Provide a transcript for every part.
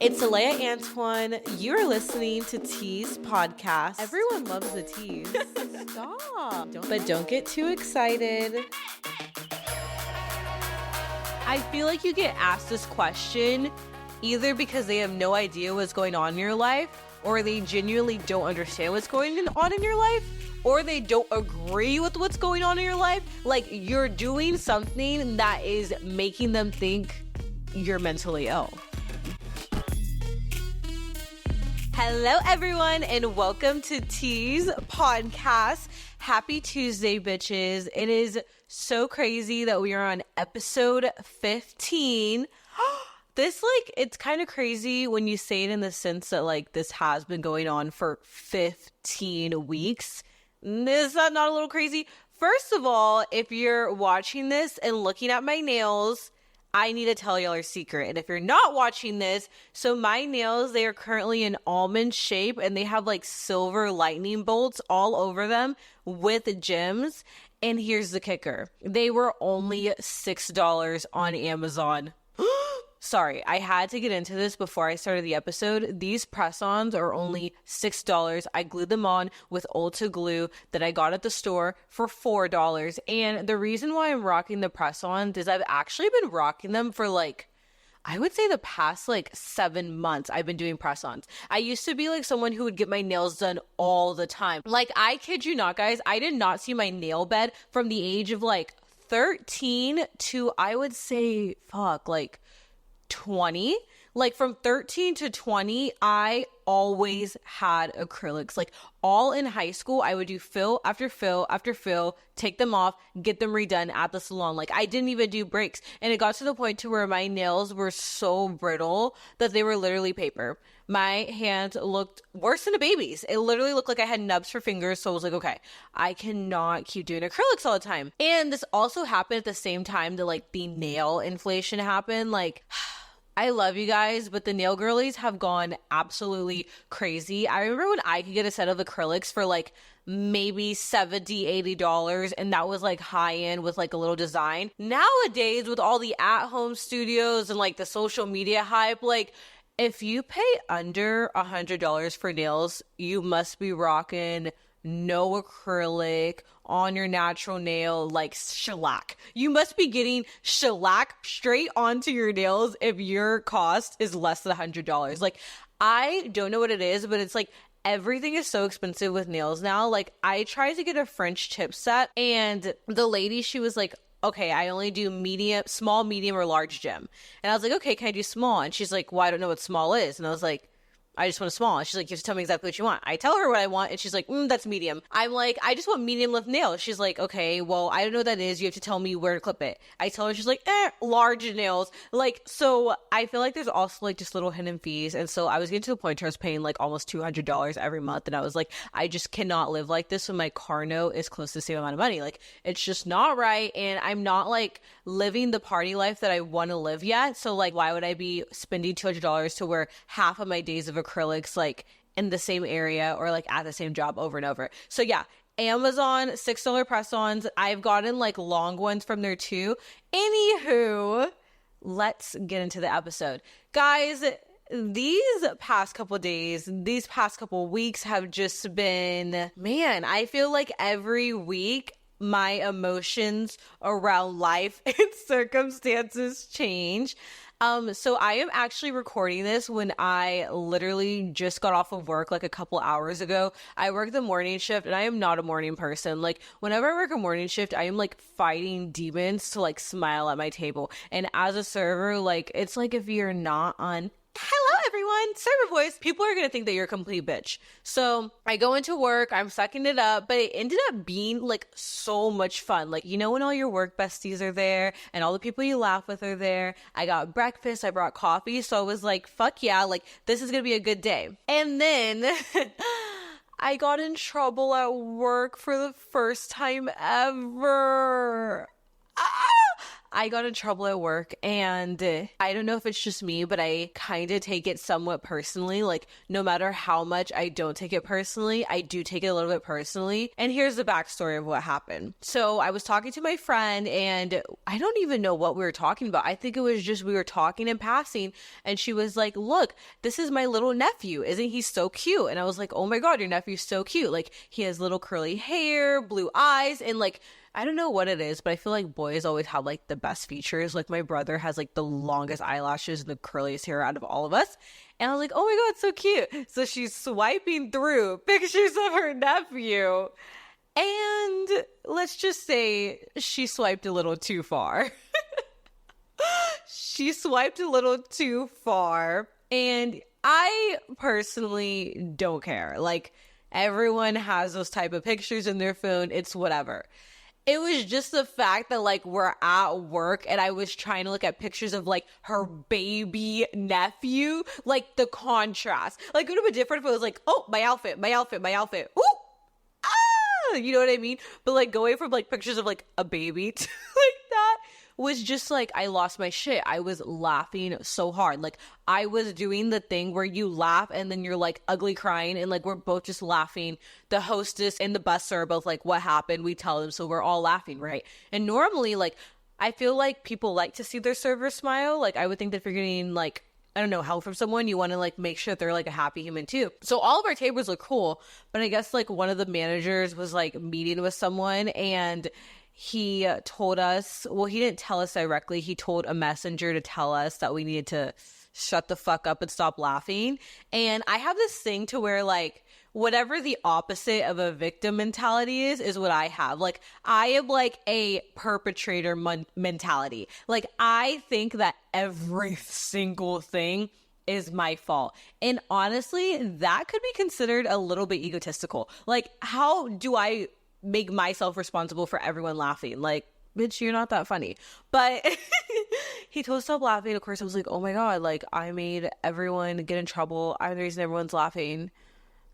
It's Alea Antoine. You're listening to Tease podcast. Everyone loves the tease. Stop. Don't get too excited. I feel like you get asked this question either because they have no idea what's going on in your life, or they genuinely don't understand what's going on in your life, or they don't agree with what's going on in your life. Like, you're doing something that is making them think you're mentally ill. Hello, everyone, and welcome to Tease podcast. Happy Tuesday, bitches. It is so crazy that we are on episode 15. It's kind of crazy when you say it in the sense that, like, this has been going on for 15 weeks. Is that not a little crazy? First of all, if you're watching this and looking at my nails, I need to tell y'all a secret. And if you're not watching this, so my nails, they are currently in almond shape and they have like silver lightning bolts all over them with gems. And here's the kicker. They were only $6 on Amazon. Sorry, I had to get into this before I started the episode. These press-ons are only $6. I glued them on with Ulta glue that I got at the store for $4. And the reason why I'm rocking the press-ons is I've actually been rocking them for I would say the past 7 months I've been doing press-ons. I used to be someone who would get my nails done all the time. I kid you not, guys, I did not see my nail bed from the age of 13 to, I would say, 20. From 13 to 20, I always had acrylics. All in high school, I would do fill after fill after fill, take them off, get them redone at the salon. I didn't even do breaks. And it got to the point to where my nails were so brittle that they were literally paper. My hands looked worse than a baby's. It literally looked like I had nubs for fingers. So I was like, okay, I cannot keep doing acrylics all the time. And this also happened at the same time that the nail inflation happened. I love you guys, but the nail girlies have gone absolutely crazy. I remember when I could get a set of acrylics for maybe $70, $80, and that was high end with a little design. Nowadays, with all the at-home studios and the social media hype, if you pay under $100 for nails, you must be rocking no acrylic on your natural nail, shellac. You must be getting shellac straight onto your nails if your cost is less than $100. I don't know what it is, but it's everything is so expensive with nails now. I tried to get a French tip set, and the lady, she was like, okay, I only do medium, small, medium, or large gem. And I was like, okay, can I do small? And she's like, well, I don't know what small is. And I was like, I just want a small. And she's like, you have to tell me exactly what you want. I tell her what I want, and she's like, that's medium. I'm like, I just want medium length nails. She's like, okay, well, I don't know what that is. You have to tell me where to clip it. I tell her, she's like, large nails. So I feel there's also just little hidden fees. And so I was getting to the point where I was paying almost $200 every month. And I was like, I just cannot live like this when my car note is close to the same amount of money. It's just not right. And I'm not living the party life that I want to live yet. So why would I be spending $200 to wear half of my days of acrylics in the same area or at the same job over and over? So yeah, Amazon, $6 press-ons. I've gotten long ones from there too. Anywho, let's get into the episode. Guys, these past couple days, these past couple weeks have just been, man, I feel every week my emotions around life and circumstances change. So I am actually recording this when I literally just got off of work a couple hours ago. I work the morning shift, and I am not a morning person. Whenever I work a morning shift, I am fighting demons to smile at my table. And as a server, it's if you're not on hello everyone, server voice, people are gonna think that you're a complete bitch. So I go into work, I'm sucking it up, but it ended up being so much fun. When all your work besties are there and all the people you laugh with are there. I got breakfast, I brought coffee, so I was fuck yeah, this is gonna be a good day. And then I got in trouble at work for the first time ever. I got in trouble at work, and I don't know if it's just me, but I kind of take it somewhat personally. Like, no matter how much I don't take it personally, I do take it a little bit personally. And here's the backstory of what happened. So I was talking to my friend, and I don't even know what we were talking about. I think it was just we were talking in passing, and she was like, look, this is my little nephew. Isn't he so cute? And I was like, oh my God, your nephew's so cute. Like, he has little curly hair, blue eyes, and like, I don't know what it is, but I feel like boys always have like the best features. Like, my brother has like the longest eyelashes and the curliest hair out of all of us. And I was like, oh my God, so cute. So she's swiping through pictures of her nephew. And let's just say she swiped a little too far. She swiped a little too far. And I personally don't care. Like, everyone has those type of pictures in their phone. It's whatever. It was just the fact that like we're at work and I was trying to look at pictures of like her baby nephew, like the contrast. Like, it would have been different if it was like, oh, my outfit. Ooh, ah, you know what I mean? But like going from like pictures of like a baby to like that was just like, I lost my shit. I was laughing so hard. Like, I was doing the thing where you laugh and then you're like ugly crying, and like we're both just laughing. The hostess and the busser are both like, what happened? We tell them, so we're all laughing, right? And normally, like, I feel like people like to see their server smile. Like, I would think that if you're getting like, I don't know, help from someone, you want to like make sure they're like a happy human too. So all of our tables look cool, but I guess like one of the managers was like meeting with someone, and he told us, well, he didn't tell us directly. He told a messenger to tell us that we needed to shut the fuck up and stop laughing. And I have this thing to where like, whatever the opposite of a victim mentality is what I have. Like, I am like a perpetrator mentality. Like, I think that every single thing is my fault. And honestly, that could be considered a little bit egotistical. Like, how do I make myself responsible for everyone laughing? Like, bitch, you're not that funny. But he told us to stop laughing. Of course, I was like, oh my God, like, I made everyone get in trouble. I'm the reason everyone's laughing.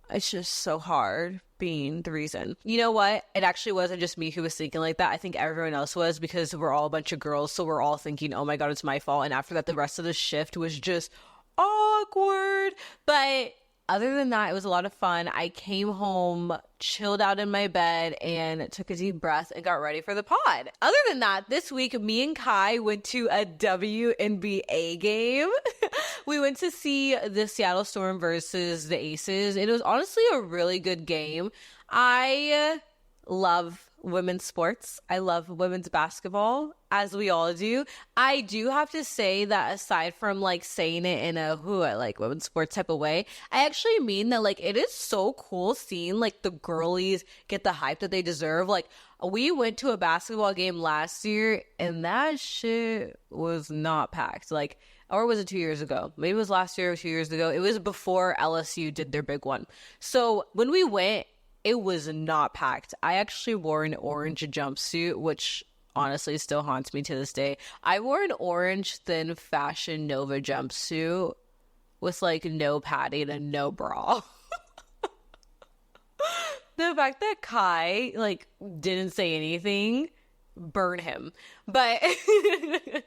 It's just so hard being the reason. You know what? It actually wasn't just me who was thinking like that. I think everyone else was, because we're all a bunch of girls. So we're all thinking, oh my God, it's my fault. And after that, the rest of the shift was just awkward. But other than that, it was a lot of fun. I came home, chilled out in my bed, and took a deep breath and got ready for the pod. Other than that, this week, me and Kai went to a WNBA game. We went to see the Seattle Storm versus the Aces. It was honestly a really good game. I love women's sports. I love women's basketball, as we all do. I do have to say that aside from like saying it in a I like women's sports type of way, I actually mean that like it is so cool seeing like the girlies get the hype that they deserve. Like, we went to a basketball game last year and that shit was not packed. Like, or was it 2 years ago? Maybe it was last year or 2 years ago. It was before LSU did their big one. So when we went, it was not packed. I actually wore an orange jumpsuit, which honestly still haunts me to this day. I wore an orange thin Fashion Nova jumpsuit with like no padding and no bra. The fact that Kai like didn't say anything, burn him. But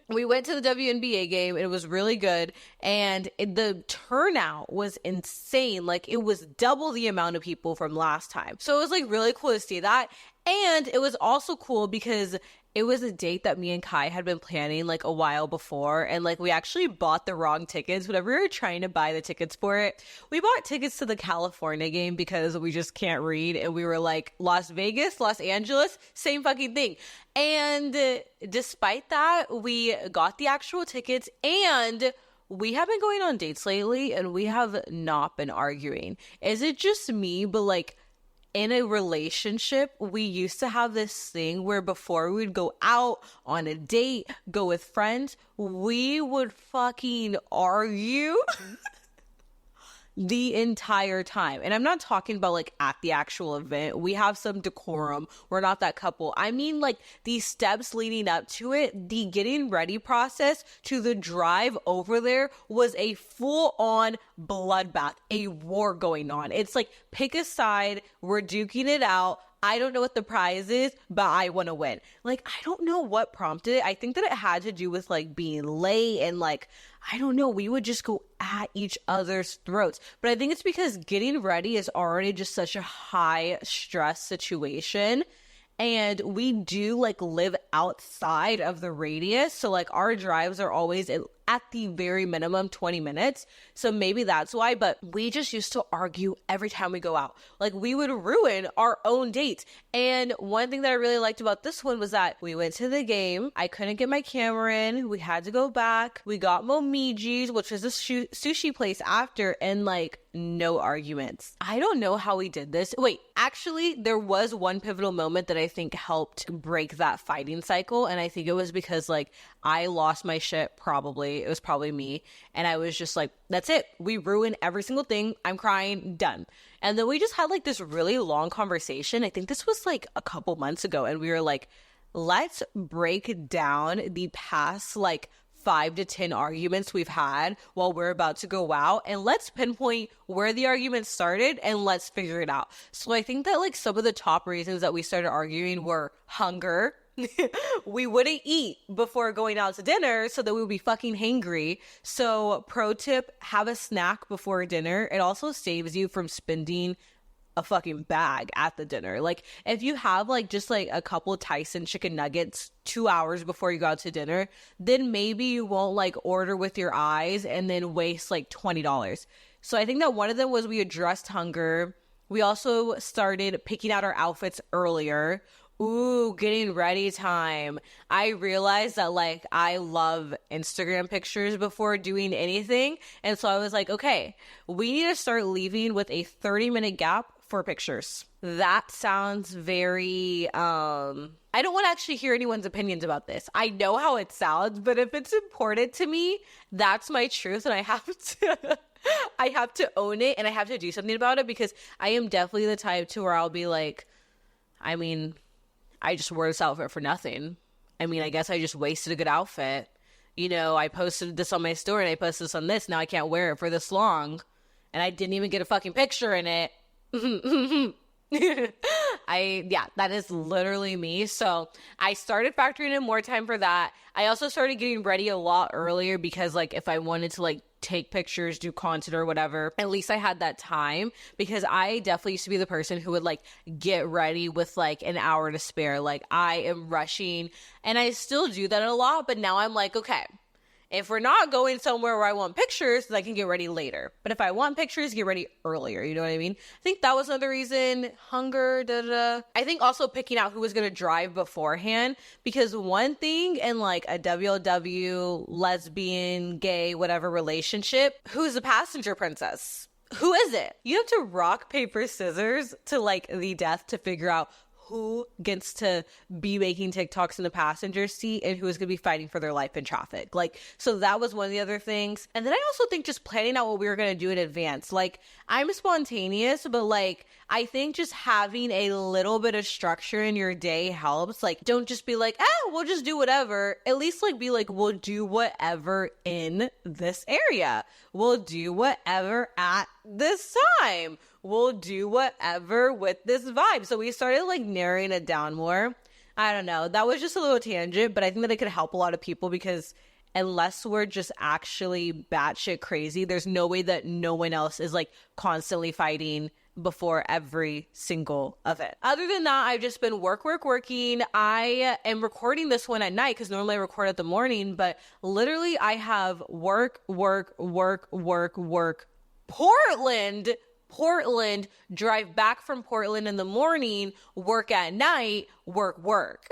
we went to the WNBA game. It was really good, and the turnout was insane. Like, it was double the amount of people from last time. So it was like really cool to see that. And it was also cool because it was a date that me and Kai had been planning like a while before, and like we actually bought the wrong tickets whenever we were trying to buy the tickets for it. We bought tickets to the California game because we just can't read, and we were like, Las Vegas, Los Angeles, same fucking thing. And despite that, we got the actual tickets, and we have been going on dates lately and we have not been arguing. Is it just me? But like, in a relationship, we used to have this thing where before we'd go out on a date, go with friends, we would fucking argue the entire time. And I'm not talking about like at the actual event. We have some decorum. We're not that couple. I mean like the steps leading up to it, the getting ready process to the drive over there was a full-on bloodbath, a war going on. It's like, pick a side, we're duking it out. I don't know what the prize is, but I want to win. Like, I don't know what prompted it. I think that it had to do with like being late and like, I don't know, we would just go at each other's throats. But I think it's because getting ready is already just such a high stress situation. And we do like live outside of the radius. So like our drives are always at the very minimum 20 minutes. So maybe that's why, but we just used to argue every time we go out. Like we would ruin our own dates. And one thing that I really liked about this one was that we went to the game. I couldn't get my camera in. We had to go back. We got Momiji's, which is a sushi place after, and like no arguments. I don't know how we did this. Wait, actually, there was one pivotal moment that I think helped break that fighting cycle. And I think it was because like I lost my shit probably. It was probably me. And I was just like, that's it. We ruined every single thing. I'm crying. Done. And then we just had like this really long conversation. I think this was like a couple months ago. And we were like, let's break down the past like 5 to 10 arguments we've had while we're about to go out, and let's pinpoint where the argument started and let's figure it out. So I think that like some of the top reasons that we started arguing were hunger. We wouldn't eat before going out to dinner so that we would be fucking hangry. So pro tip, have a snack before dinner. It also saves you from spending a fucking bag at the dinner. Like if you have like just like a couple of Tyson chicken nuggets 2 hours before you go out to dinner, then maybe you won't like order with your eyes and then waste like $20. So I think that one of them was we addressed hunger. We also started picking out our outfits earlier. Ooh, getting ready time. I realized that like I love Instagram pictures before doing anything. And so I was like, okay, we need to start leaving with a 30-minute gap for pictures. That sounds very, I don't want to actually hear anyone's opinions about this. I know how it sounds, but if it's important to me, that's my truth. And I have to, I have to own it and I have to do something about it, because I am definitely the type to where I'll be like, I mean, I just wore this outfit for nothing. I mean, I guess I just wasted a good outfit. You know, I posted this on my story and I posted this on this. Now I can't wear it for this long. And I didn't even get a fucking picture in it. That is literally me. So I started factoring in more time for that. I also started getting ready a lot earlier because like if I wanted to like take pictures, do content or whatever, at least I had that time, because I definitely used to be the person who would like get ready with like an hour to spare. Like I am rushing, and I still do that a lot, but now I'm like, okay, if we're not going somewhere where I want pictures, then I can get ready later. But if I want pictures, get ready earlier. You know what I mean? I think that was another reason. Hunger, I think also picking out who was going to drive beforehand. Because one thing in like a WLW, lesbian, gay, whatever relationship, who's the passenger princess? Who is it? You have to rock, paper, scissors to like the death to figure out who gets to be making TikToks in the passenger seat and who is going to be fighting for their life in traffic. Like, so that was one of the other things. And then I also think just planning out what we were going to do in advance. Like, I'm spontaneous, but like, I think just having a little bit of structure in your day helps. Like, don't just be like, we'll just do whatever. At least like be like, we'll do whatever in this area. We'll do whatever at this time. We'll do whatever with this vibe. So we started like narrowing it down more. I don't know. That was just a little tangent, but I think that it could help a lot of people, because unless we're just actually batshit crazy, there's no way that no one else is like constantly fighting before every single event. Other than that, I've just been working. I am recording this one at night because normally I record at the morning, but literally I have work, Portland, drive back from Portland in the morning, work at night, work.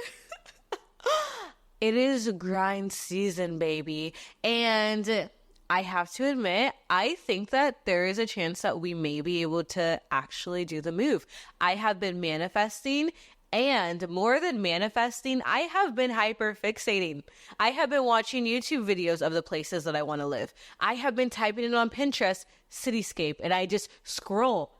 It is grind season, baby. And I have to admit, I think that there is a chance that we may be able to actually do the move. I have been manifesting, and more than manifesting, I have been hyper fixating. I have been watching YouTube videos of the places that I want to live. I have been typing in on Pinterest, cityscape, and I just scroll.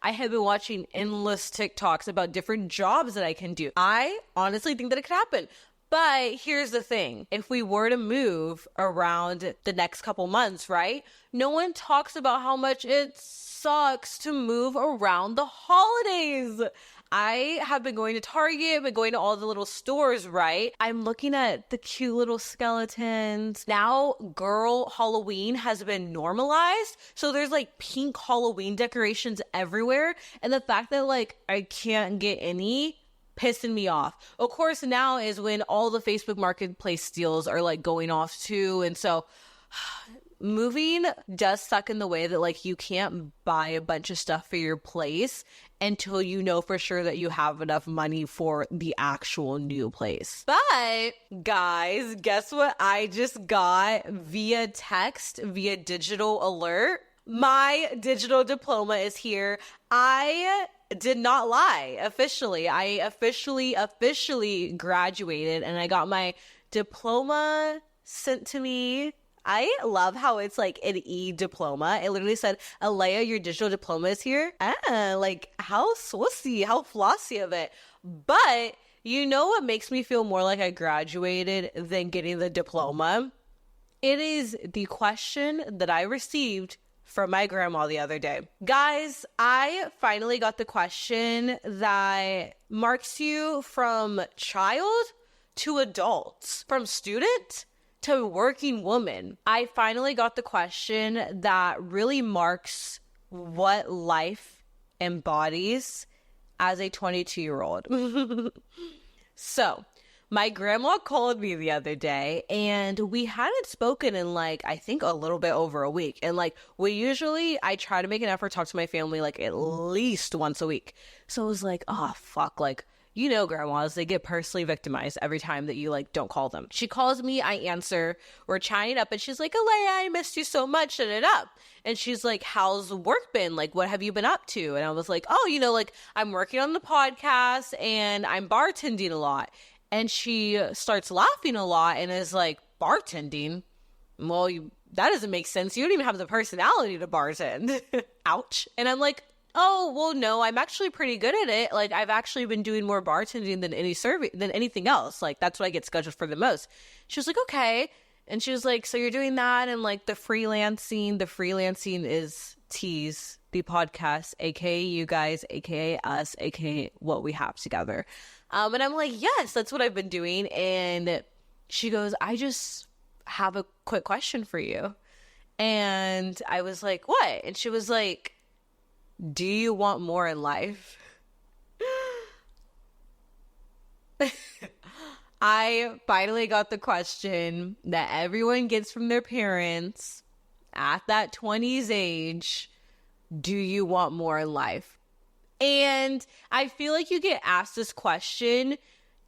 I have been watching endless TikToks about different jobs that I can do. I honestly think that it could happen. But here's the thing. If we were to move around the next couple months, right? No one talks about how much it sucks to move around the holidays. I have been going to Target, been going to all the little stores, right? I'm looking at the cute little skeletons. Now, girl Halloween has been normalized. So there's like pink Halloween decorations everywhere. And the fact that like I can't get any pissing me off. Of course, now is when all the Facebook Marketplace deals are like going off too. And so moving does suck in the way that like you can't buy a bunch of stuff for your place until you know for sure that you have enough money for the actual new place. But guys, guess what I just got via text, via digital alert? My digital diploma is here. I did not lie. Officially, I officially graduated, and I got my diploma sent to me. I love how it's like an e-diploma. It literally said, Alea, your digital diploma is here. Like how saucy, how flossy of it. But you know what makes me feel more like I graduated than getting the diploma? It is the question that I received from my grandma the other day. Guys, I finally got the question that marks you from child to adult, from student to working woman. I finally got the question that really marks what life embodies as a 22-year-old. So, my grandma called me the other day, and we hadn't spoken in like, I think a little bit over a week. And like, I try to make an effort to talk to my family like at least once a week. So I was like, oh, fuck, like, you know, grandmas, they get personally victimized every time that you like don't call them. She calls me, I answer, we're chatting up, and she's like, Alea, I missed you so much, da da da. And she's like, how's work been? Like, what have you been up to? And I was like, oh, you know, like I'm working on the podcast and I'm bartending a lot. And she starts laughing a lot and is like, bartending? Well, that doesn't make sense. You don't even have the personality to bartend. Ouch. And I'm like, oh, well, no, I'm actually pretty good at it. Like, I've actually been doing more bartending than anything else. Like, that's what I get scheduled for the most. She was like, okay. And she was like, so you're doing that and like the freelancing is Tease, the podcast, aka you guys, aka us, aka what we have together. And I'm like, yes, that's what I've been doing. And she goes, I just have a quick question for you. And I was like, what? And she was like, do you want more in life? I finally got the question that everyone gets from their parents at that 20s age. Do you want more in life? And I feel like you get asked this question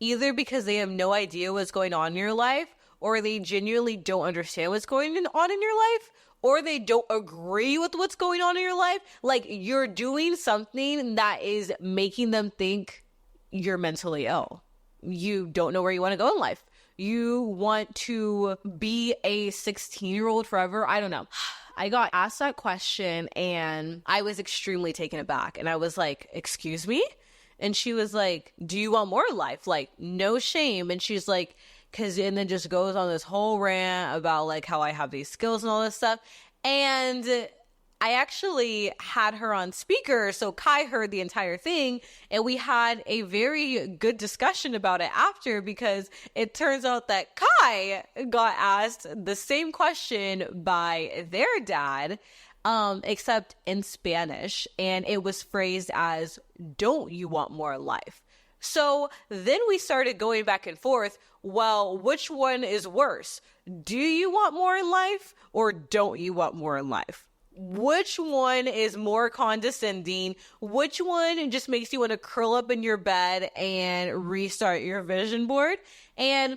either because they have no idea what's going on in your life, or they genuinely don't understand what's going on in your life, or they don't agree with what's going on in your life. Like you're doing something that is making them think you're mentally ill. You don't know where you want to go in life. You want to be a 16-year-old forever. I don't know. I got asked that question and I was extremely taken aback. And I was like, excuse me? And she was like, do you want more life? Like, no shame. And she's like, and then just goes on this whole rant about like how I have these skills and all this stuff. And I actually had her on speaker, so Kai heard the entire thing, and we had a very good discussion about it after, because it turns out that Kai got asked the same question by their dad, except in Spanish, and it was phrased as, don't you want more life? So then we started going back and forth. Well, which one is worse? Do you want more in life, or don't you want more in life? Which one is more condescending? Which one just makes you want to curl up in your bed and restart your vision board? And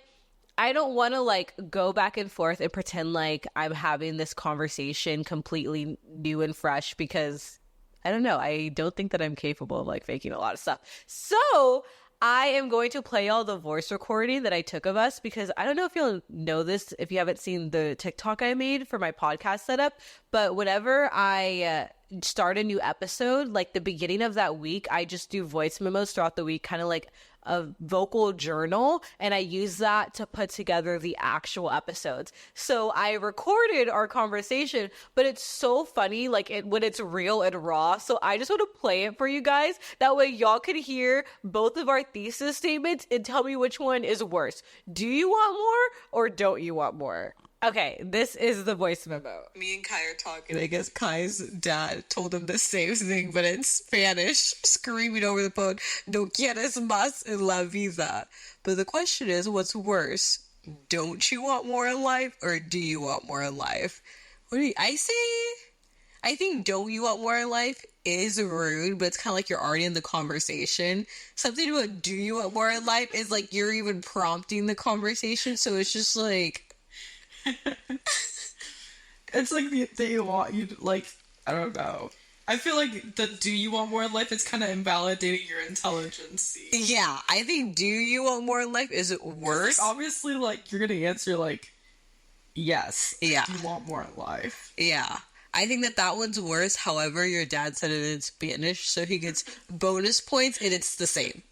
I don't want to like go back and forth and pretend like I'm having this conversation completely new and fresh, because I don't know. I don't think that I'm capable of like faking a lot of stuff. So I am going to play y'all the voice recording that I took of us, because I don't know if you'll know this if you haven't seen the TikTok I made for my podcast setup, but whenever I start a new episode, like the beginning of that week, I just do voice memos throughout the week, kind of like a vocal journal, and I use that to put together the actual episodes. So I recorded our conversation, but it's so funny, like when it's real and raw. So I just want to play it for you guys. That way y'all can hear both of our thesis statements and tell me which one is worse. Do you want more or don't you want more? Okay, this is the voice memo. Me and Kai are talking. I guess Kai's dad told him the same thing, but in Spanish, screaming over the phone, "No quieres más en la vida." But the question is, what's worse? Don't you want more in life, or do you want more in life? I think don't you want more in life is rude, but it's kind of like you're already in the conversation. Something about do you want more in life is like you're even prompting the conversation, so it's just like... It's like that you want, you like, I don't know. I feel like the do you want more in life is kind of invalidating your intelligence. Yeah, I think do you want more in life is worse. Like, obviously, like, you're gonna answer like, yes. Yeah. You want more in life. Yeah. I think that one's worse. However, your dad said it in Spanish, so he gets bonus points, and it's the same.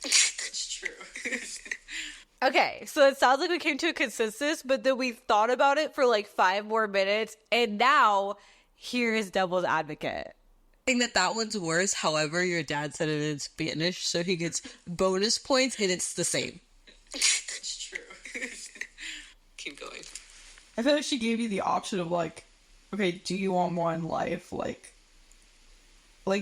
It's true. Okay, so it sounds like we came to a consensus, but then we thought about it for like 5 more minutes, and now here is devil's advocate. I think that one's worse. However, your dad said it in Spanish, so he gets bonus points, and it's the same. It's true. Keep going. I feel like she gave you the option of like, okay, do you want more in life? Like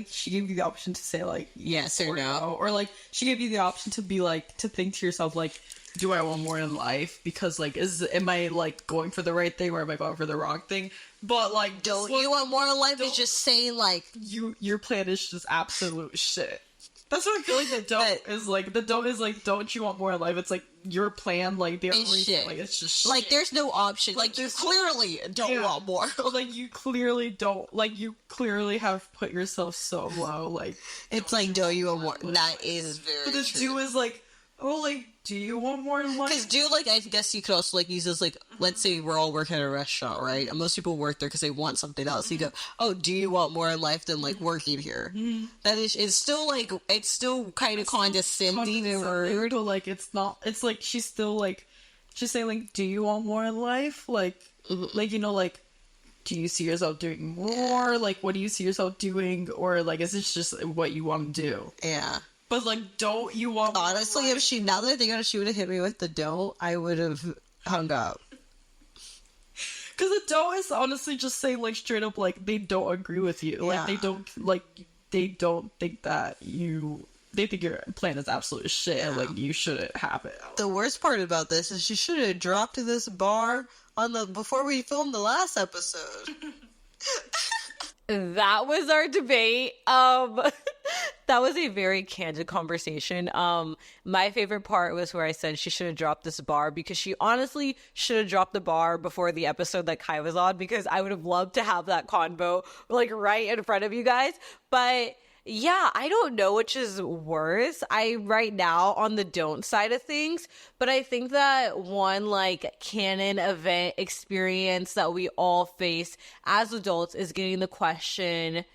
she gave you the option to say like yes or no. Or like she gave you the option to be like, to think to yourself like, do I want more in life? Because like, am I like going for the right thing or am I going for the wrong thing? But like, don't you want more in life is just saying like your plan is just absolute shit. That's what I feel like the don't is like. The don't is like, don't you want more in life? It's like your plan, like the only shit. Like it's just like shit. There's no option. Like you clearly don't want more. Like you clearly don't. Like you clearly have put yourself so low. Like it's like, don't you want more? That is very. But the do is like, oh, like, do you want more in life? Because do, like, I guess you could also, like, use this, like, let's say we're all working at a restaurant, right? And most people work there because they want something else. You go, oh, do you want more in life than, like, working here? That is, it's still, like, it's still kind of condescending and rude. Like, it's not, it's like, she's still, like, she's saying, like, do you want more in life? Like, like, you know, like, do you see yourself doing more? Like, what do you see yourself doing? Or, like, is this just what you want to do? Yeah. But, like, don't you want... Honestly, now that I think about it, she would have hit me with the don't, I would have hung up. Because the don't is honestly just saying, like, straight up, like, they don't agree with you. Like, they don't think that you... They think your plan is absolute shit, and, like, you shouldn't have it. The worst part about this is she should have dropped this bar before we filmed the last episode. That was our debate. That was a very candid conversation. My favorite part was where I said she should have dropped this bar, because she honestly should have dropped the bar before the episode that Kai was on, because I would have loved to have that convo like right in front of you guys. But yeah, I don't know which is worse. I right now on the don't side of things, but I think that one like canon event experience that we all face as adults is getting the question,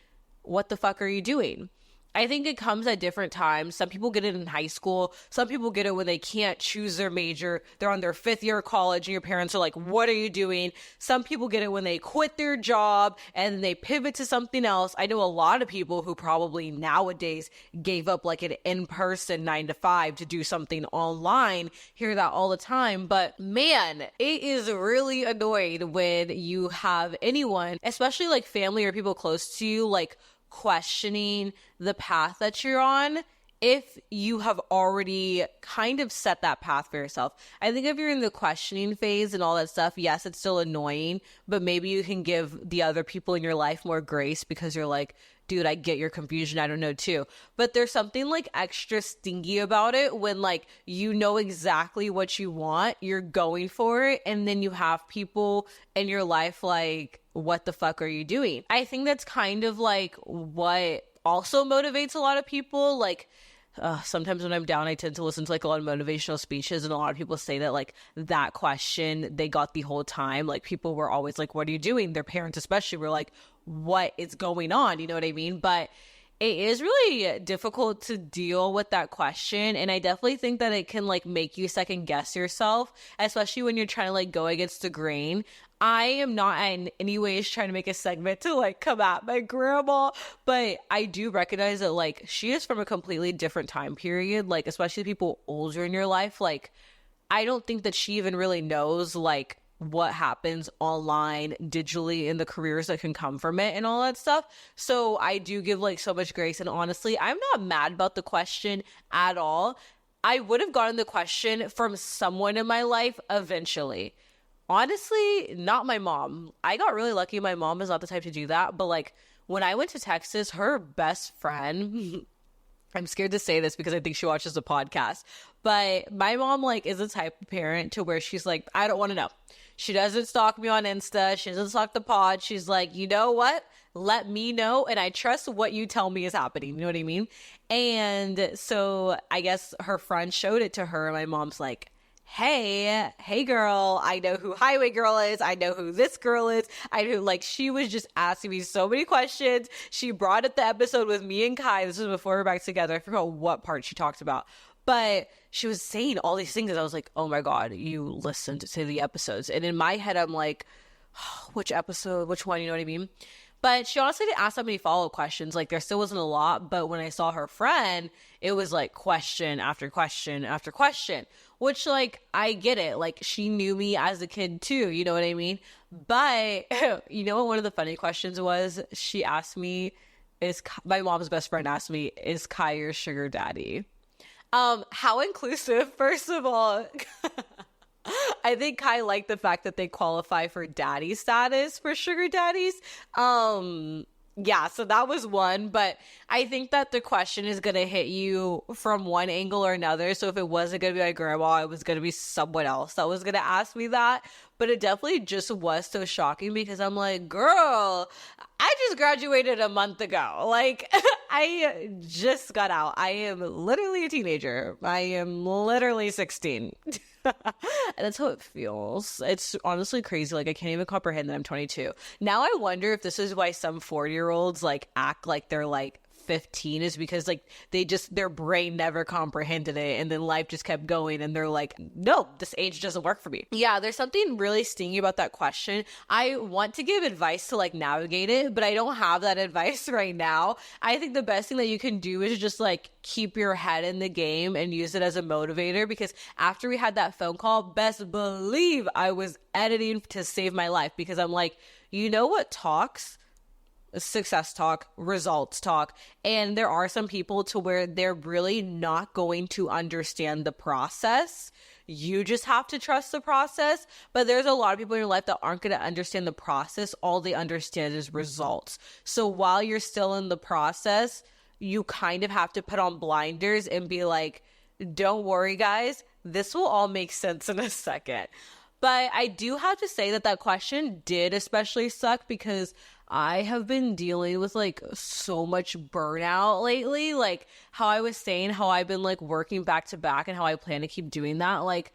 what the fuck are you doing? I think it comes at different times. Some people get it in high school. Some people get it when they can't choose their major. They're on their 5th year of college and your parents are like, what are you doing? Some people get it when they quit their job and they pivot to something else. I know a lot of people who probably nowadays gave up like an in-person 9 to 5 to do something online. Hear that all the time. But man, it is really annoying when you have anyone, especially like family or people close to you, like questioning the path that you're on if you have already kind of set that path for yourself. I think if you're in the questioning phase and all that stuff, yes, it's still annoying, but maybe you can give the other people in your life more grace because you're like, dude, I get your confusion, I don't know too. But there's something like extra stingy about it when like you know exactly what you want, you're going for it, and then you have people in your life like, what the fuck are you doing? I think that's kind of like what also motivates a lot of people. Like sometimes when I'm down, I tend to listen to like a lot of motivational speeches, and a lot of people say that like that question they got the whole time. Like people were always like, what are you doing? Their parents especially were like, what is going on? You know what I mean? But it is really difficult to deal with that question. And I definitely think that it can like make you second guess yourself, especially when you're trying to like go against the grain. I am not in any ways trying to make a segment to like come at my grandma, but I do recognize that like she is from a completely different time period, like especially people older in your life. Like I don't think that she even really knows like what happens online, digitally, in the careers that can come from it and all that stuff. So I do give like so much grace. And honestly, I'm not mad about the question at all. I would have gotten the question from someone in my life eventually. Honestly, not my mom. I got really lucky. My mom is not the type to do that. But like when I went to Texas, her best friend, I'm scared to say this because I think she watches the podcast, but my mom like is the type of parent to where she's like, I don't want to know. She doesn't stalk me on Insta. She doesn't stalk the pod. She's like, you know what? Let me know. And I trust what you tell me is happening. You know what I mean? And so I guess her friend showed it to her. And my mom's like, hey girl, I know who Highway Girl is. I know who this girl is. I know, like, she was just asking me so many questions. She brought up the episode with me and Kai. This was before we were back together. I forgot what part she talked about, but she was saying all these things. And I was like, oh my God, you listened to the episodes. And in my head, I'm like, oh, which episode, which one, you know what I mean? But she honestly didn't ask that many follow-up questions. Like, there still wasn't a lot. But when I saw her friend, it was like question after question after question, which, like, I get it. Like, she knew me as a kid too. You know what I mean? But you know what one of the funny questions was? She asked me, my mom's best friend asked me, is Kai your sugar daddy? How inclusive, first of all. I think Kai liked the fact that they qualify for daddy status for sugar daddies. Yeah, so that was one, but I think that the question is going to hit you from one angle or another. So if it wasn't going to be my grandma, it was going to be someone else that was going to ask me that. But it definitely just was so shocking because I'm like, girl, I just graduated a month ago. Like, I just got out. I am literally a teenager. I am literally 16. And that's how it feels. It's honestly crazy. Like, I can't even comprehend that I'm 22. Now I wonder if this is why some 40-year-olds like act like they're like 15, is because like their brain never comprehended it, and then life just kept going, and they're like, no, this age doesn't work for me. Yeah, there's something really stingy about that question. I want to give advice to like navigate it, but I don't have that advice right now. I think the best thing that you can do is just like keep your head in the game and use it as a motivator, because after we had that phone call, best believe I was editing to save my life, because I'm like, you know what talks? Success talk, results talk. And there are some people to where they're really not going to understand the process. You just have to trust the process. But there's a lot of people in your life that aren't going to understand the process. All they understand is results. So while you're still in the process, you kind of have to put on blinders and be like, don't worry, guys, this will all make sense in a second. But I do have to say that that question did especially suck, because I have been dealing with like so much burnout lately. Like how I was saying, how I've been like working back to back and how I plan to keep doing that. Like,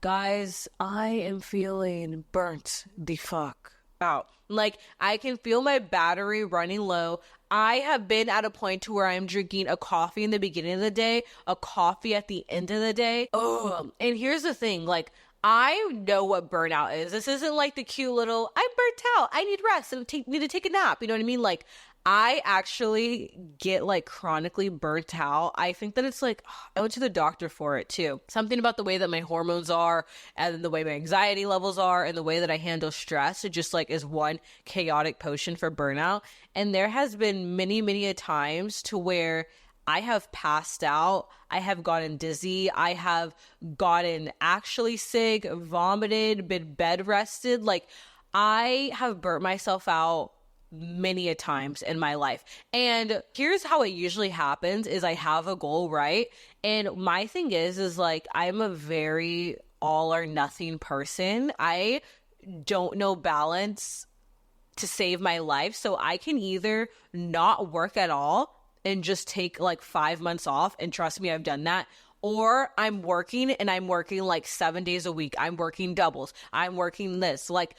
guys, I am feeling burnt the fuck out. Like, I can feel my battery running low. I have been at a point to where I'm drinking a coffee in the beginning of the day, a coffee at the end of the day. Oh, and here's the thing, like, I know what burnout is. This isn't like the cute little, I'm burnt out, I need rest, and need to take a nap. You know what I mean? Like, I actually get like chronically burnt out. I think that it's like, I went to the doctor for it too. Something about the way that my hormones are, and the way my anxiety levels are, and the way that I handle stress. It just like is one chaotic potion for burnout. And there has been many, many a times to where I have passed out, I have gotten dizzy, I have gotten actually sick, vomited, been bed rested. Like, I have burnt myself out many a times in my life. And here's how it usually happens is I have a goal, right? And my thing is like, I'm a very all or nothing person. I don't know balance to save my life. So I can either not work at all and just take like 5 months off. And trust me, I've done that. Or I'm working and I'm working like 7 days a week. I'm working doubles. I'm working this. Like,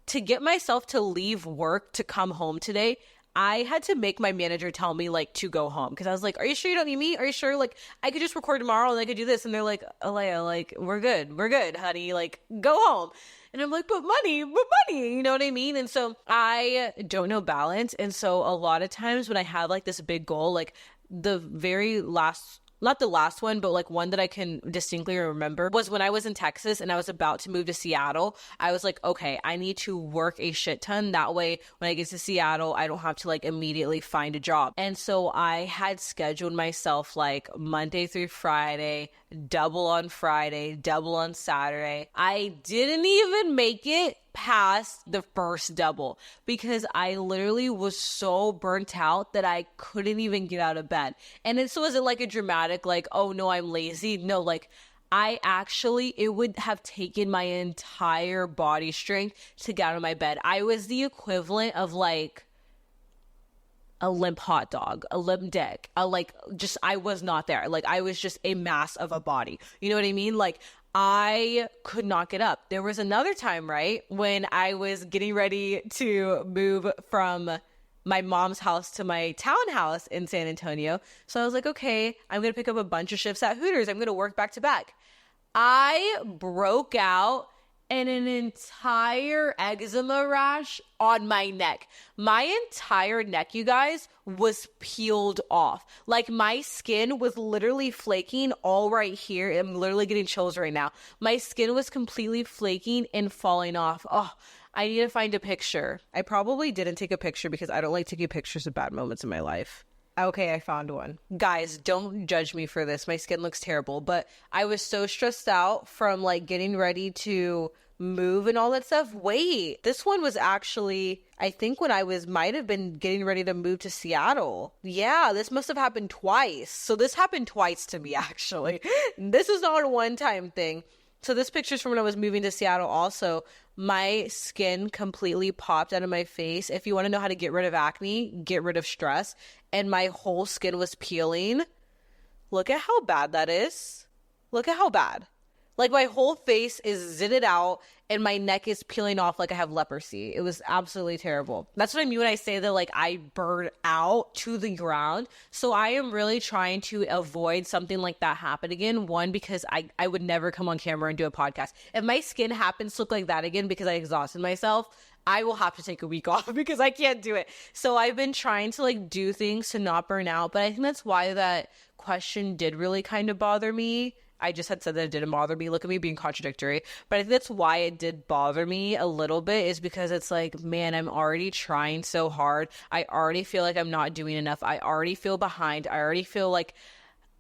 to get myself to leave work to come home today, I had to make my manager tell me like to go home, because I was like, are you sure you don't need me? Are you sure like I could just record tomorrow and I could do this? And they're like, Alea, like we're good, honey, like go home. And I'm like, but money, you know what I mean? And so I don't know balance. And so a lot of times when I have like this big goal, like the very last, not the last one, but like one that I can distinctly remember was when I was in Texas and I was about to move to Seattle. I was like, okay, I need to work a shit ton. That way, when I get to Seattle, I don't have to like immediately find a job. And so I had scheduled myself like Monday through Friday, double on Friday, double on Saturday. I didn't even make it past the first double because I literally was so burnt out that I couldn't even get out of bed. And it wasn't like a dramatic like, oh no, I'm lazy. No, like it would have taken my entire body strength to get out of my bed. I was the equivalent of like a limp hot dog, a limp dick, I was not there. Like I was just a mass of a body. You know what I mean? Like I could not get up. There was another time, right, when I was getting ready to move from my mom's house to my townhouse in San Antonio. So I was like, okay, I'm going to pick up a bunch of shifts at Hooters. I'm going to work back to back. I broke out in an entire eczema rash on my neck. My entire neck, you guys, was peeled off. Like my skin was literally flaking all right here. I'm literally getting chills right now. My skin was completely flaking and falling off. Oh, I need to find a picture. I probably didn't take a picture because I don't like taking pictures of bad moments in my life. Okay, I found one. Guys, don't judge me for this. My skin looks terrible, but I was so stressed out from like getting ready to move and all that stuff. Wait, this one was actually, I think when I might have been getting ready to move to Seattle. Yeah, this must have happened twice. So this happened twice to me, actually. This is not a one-time thing. So this picture's from when I was moving to Seattle also. My skin completely popped out of my face. If you want to know how to get rid of acne, get rid of stress. And my whole skin was peeling. Look at how bad that is. Look at how bad. Like my whole face is zitted out and my neck is peeling off like I have leprosy. It was absolutely terrible. That's what I mean when I say that like I burn out to the ground. So I am really trying to avoid something like that happen again. One, because I would never come on camera and do a podcast. If my skin happens to look like that again because I exhausted myself, I will have to take a week off because I can't do it. So I've been trying to like do things to not burn out. But I think that's why that question did really kind of bother me. I just had said that it didn't bother me. Look at me being contradictory. But I think that's why it did bother me a little bit, is because it's like, man, I'm already trying so hard. I already feel like I'm not doing enough. I already feel behind. I already feel like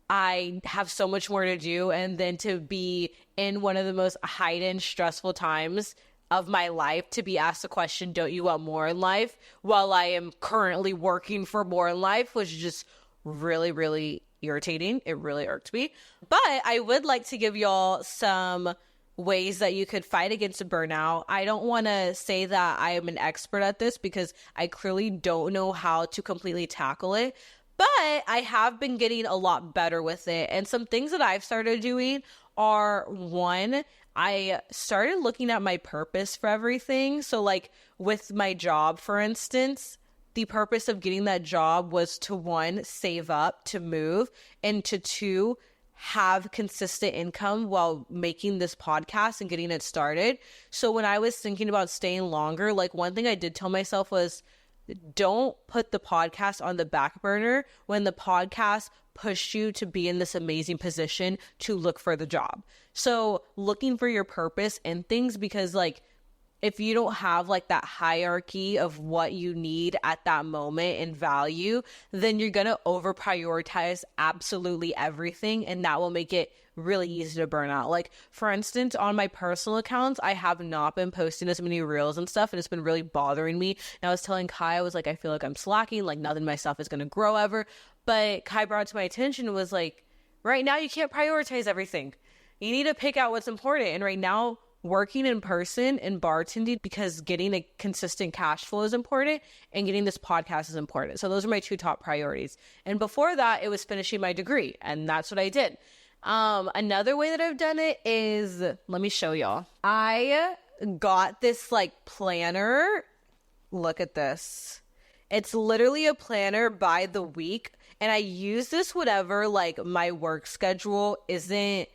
I have so much more to do. And then to be in one of the most heightened, stressful times of my life, to be asked the question, don't you want more in life? While I am currently working for more in life, was just really, really irritating. It really irked me. But I would like to give y'all some ways that you could fight against a burnout. I don't want to say that I am an expert at this because I clearly don't know how to completely tackle it, but I have been getting a lot better with it. And some things that I've started doing are, one, I started looking at my purpose for everything. So like with my job, for instance, the purpose of getting that job was to, one, save up to move, and to, two, have consistent income while making this podcast and getting it started. So when I was thinking about staying longer, like one thing I did tell myself was, don't put the podcast on the back burner when the podcast pushed you to be in this amazing position to look for the job. So looking for your purpose in things, because like, if you don't have like that hierarchy of what you need at that moment and value, then you're going to over prioritize absolutely everything. And that will make it really easy to burn out. Like for instance, on my personal accounts, I have not been posting as many reels and stuff. And it's been really bothering me. And I was telling Kai, I was like, I feel like I'm slacking, like nothing of my stuff is going to grow ever. But Kai brought it to my attention, was like, right now you can't prioritize everything. You need to pick out what's important. And right now, working in person and bartending because getting a consistent cash flow is important and getting this podcast is important. So those are my 2 top priorities. And before that, it was finishing my degree, and that's what I did. Another way that I've done it is, let me show y'all. I got this like planner. Look at this. It's literally a planner by the week. And I use this whenever like my work schedule isn't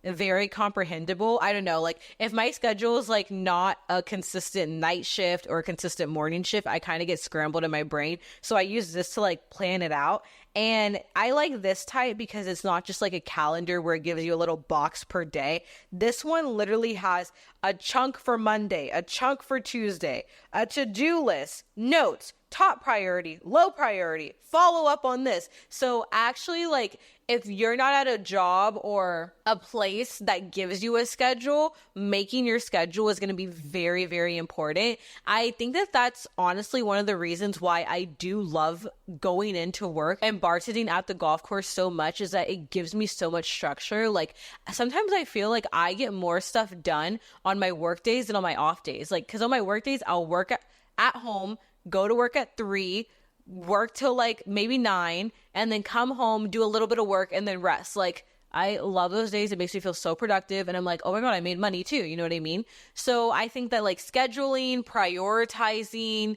very comprehensible. I don't know, like if my schedule is like not a consistent night shift or a consistent morning shift, I kind of get scrambled in my brain. So I use this to like plan it out. And I like this type because it's not just like a calendar where it gives you a little box per day. This one literally has a chunk for Monday, a chunk for Tuesday, a to-do list, notes, top priority, low priority, follow up on this. So actually, like, if you're not at a job or a place that gives you a schedule, making your schedule is going to be very, very important. I think that that's honestly one of the reasons why I do love going into work and bartending at the golf course so much, is that it gives me so much structure. Like, sometimes I feel like I get more stuff done on my work days than on my off days. Like, because on my work days, I'll work at home, go to work at 3, work till like maybe 9, and then come home, do a little bit of work, and then rest. Like, I love those days. It makes me feel so productive, and I'm like, oh my god, I made money too. You know what I mean? So I think that like scheduling, prioritizing,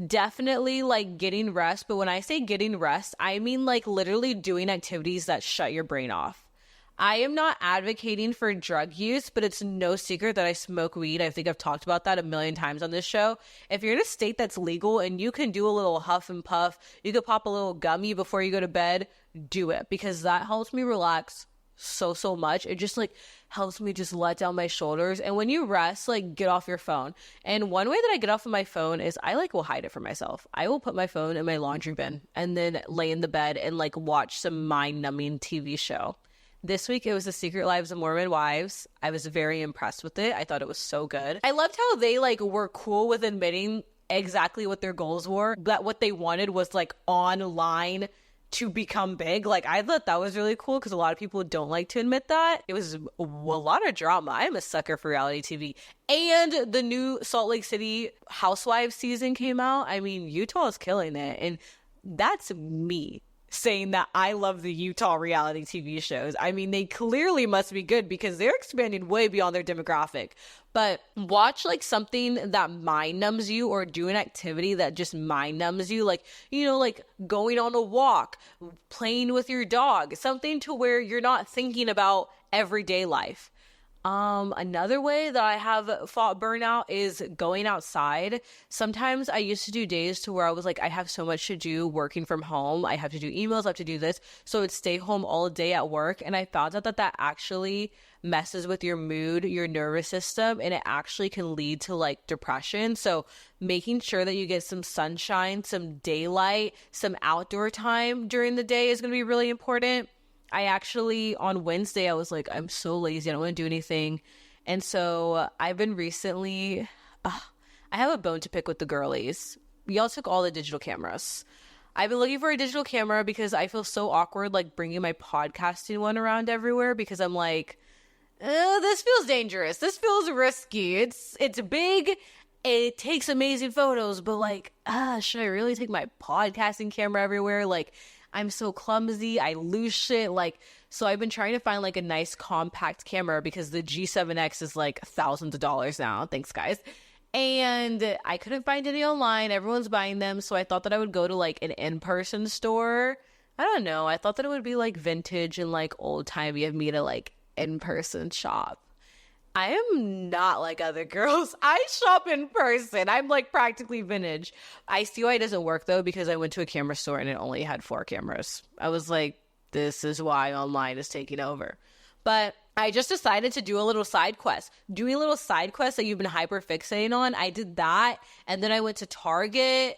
definitely like getting rest. But when I say getting rest, I mean like literally doing activities that shut your brain off. I am not advocating for drug use, but it's no secret that I smoke weed. I think I've talked about that a million times on this show. If you're in a state that's legal and you can do a little huff and puff, you could pop a little gummy before you go to bed, do it, because that helps me relax so much. It just like helps me just let down my shoulders. And when you rest, like, get off your phone. And one way that I get off of my phone is I like will hide it from myself. I will put my phone in my laundry bin and then lay in the bed and like watch some mind-numbing TV show. This week, it was The Secret Lives of Mormon Wives. I was very impressed with it. I thought it was so good. I loved how they like were cool with admitting exactly what their goals were, that what they wanted was like online to become big. Like, I thought that was really cool because a lot of people don't like to admit that. It was a lot of drama. I'm a sucker for reality TV. And the new Salt Lake City Housewives season came out. I mean, Utah is killing it. And that's me saying that I love the Utah reality TV shows. I mean, they clearly must be good because they're expanding way beyond their demographic. But watch like something that mind numbs you, or do an activity that just mind numbs you. Like, you know, like going on a walk, playing with your dog, something to where you're not thinking about everyday life. Another way that I have fought burnout is going outside. Sometimes I used to do days to where I was like, I have so much to do working from home. I have to do emails, I have to do this. So I'd stay home all day at work. And I found out that actually messes with your mood, your nervous system, and it actually can lead to like depression. So making sure that you get some sunshine, some daylight, some outdoor time during the day is going to be really important. I actually, on Wednesday, I was like, I'm so lazy. I don't want to do anything. And so I've been recently, I have a bone to pick with the girlies. Y'all took all the digital cameras. I've been looking for a digital camera because I feel so awkward, like bringing my podcasting one around everywhere, because I'm like, this feels dangerous. This feels risky. It's big. It takes amazing photos, but like, should I really take my podcasting camera everywhere? Like, I'm so clumsy. I lose shit. Like, so I've been trying to find like a nice compact camera because the G7X is like thousands of dollars now. Thanks, guys. And I couldn't find any online. Everyone's buying them. So I thought that I would go to like an in-person store. I don't know. I thought that it would be like vintage and like old timey of me to like in-person shop. I am not like other girls. I shop in person. I'm like practically vintage. I see why it doesn't work though, because I went to a camera store and it only had 4 cameras. I was like, this is why online is taking over. But I just decided to do a little side quest. Doing a little side quest that you've been hyper fixating on. I did that. And then I went to Target.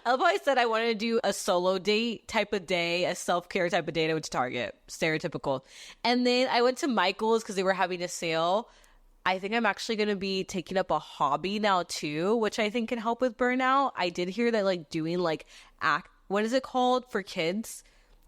I said I wanted to do a solo date type of day, a self-care type of day. I went to Target. Stereotypical. And then I went to Michael's because they were having a sale. I think I'm actually going to be taking up a hobby now too, which I think can help with burnout. I did hear that like doing like what is it called for kids?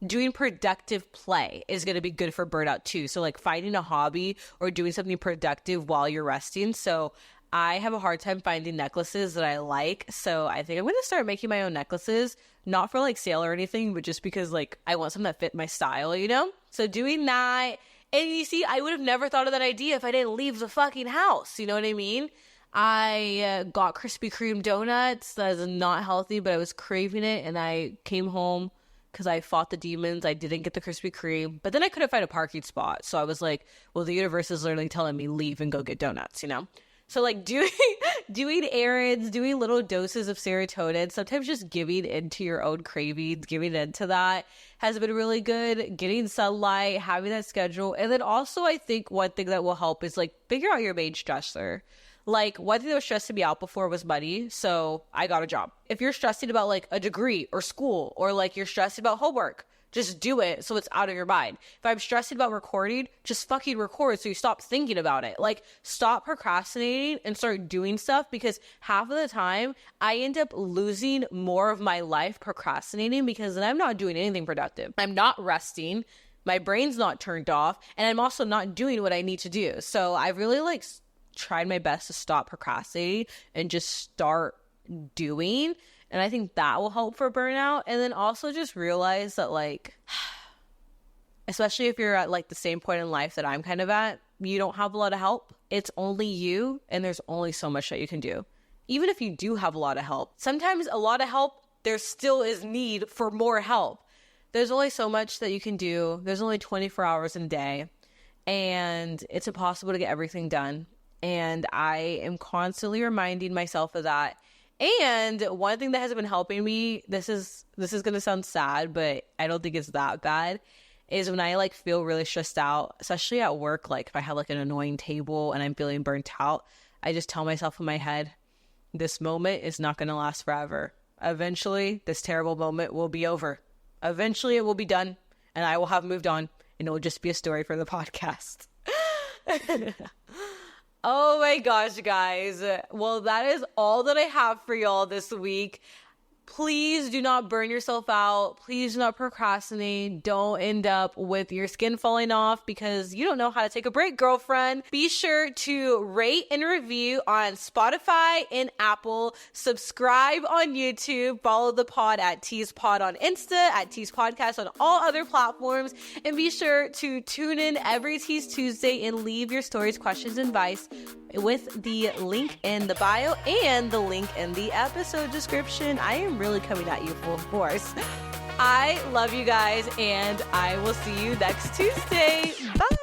doing productive play is going to be good for burnout too. So like finding a hobby or doing something productive while you're resting. So I have a hard time finding necklaces that I like. So I think I'm going to start making my own necklaces, not for like sale or anything, but just because like I want something that fit my style, you know? So doing that. And you see, I would have never thought of that idea if I didn't leave the fucking house. You know what I mean? I got Krispy Kreme donuts. That is not healthy, but I was craving it. And I came home because I fought the demons. I didn't get the Krispy Kreme. But then I couldn't find a parking spot. So I was like, well, the universe is literally telling me leave and go get donuts, you know? So like doing errands, doing little doses of serotonin, sometimes just giving into your own cravings, giving into that has been really good. Getting sunlight, having that schedule. And then also I think one thing that will help is like figure out your main stressor. Like one thing that was stressing me out before was money. So I got a job. If you're stressing about like a degree or school, or like you're stressing about homework, just do it so it's out of your mind. If I'm stressing about recording, just fucking record so you stop thinking about it. Like, stop procrastinating and start doing stuff, because half of the time I end up losing more of my life procrastinating because then I'm not doing anything productive. I'm not resting. My brain's not turned off. And I'm also not doing what I need to do. So I've really like tried my best to stop procrastinating and just start doing. And I think that will help for burnout. And then also just realize that like, especially if you're at like the same point in life that I'm kind of at, you don't have a lot of help. It's only you, and there's only so much that you can do. Even if you do have a lot of help, sometimes a lot of help, there still is need for more help. There's only so much that you can do. There's only 24 hours in a day, and it's impossible to get everything done. And I am constantly reminding myself of that. And one thing that has been helping me, this is going to sound sad, but I don't think it's that bad, is when I like feel really stressed out, especially at work. Like if I have like an annoying table and I'm feeling burnt out, I just tell myself in my head, this moment is not going to last forever. Eventually, this terrible moment will be over. Eventually, it will be done, and I will have moved on, and it will just be a story for the podcast. Oh my gosh, guys. Well, that is all that I have for y'all this week. Please do not burn yourself out. Please do not procrastinate. Don't end up with your skin falling off because you don't know how to take a break, girlfriend. Be sure to rate and review on Spotify and Apple. Subscribe on YouTube. Follow the pod at Tease Pod on Insta, at Tease Podcast on all other platforms. And be sure to tune in every Tease Tuesday and leave your stories, questions, and advice with the link in the bio and the link in the episode description. I am really coming at you full force. I love you guys, and I will see you next Tuesday. Bye.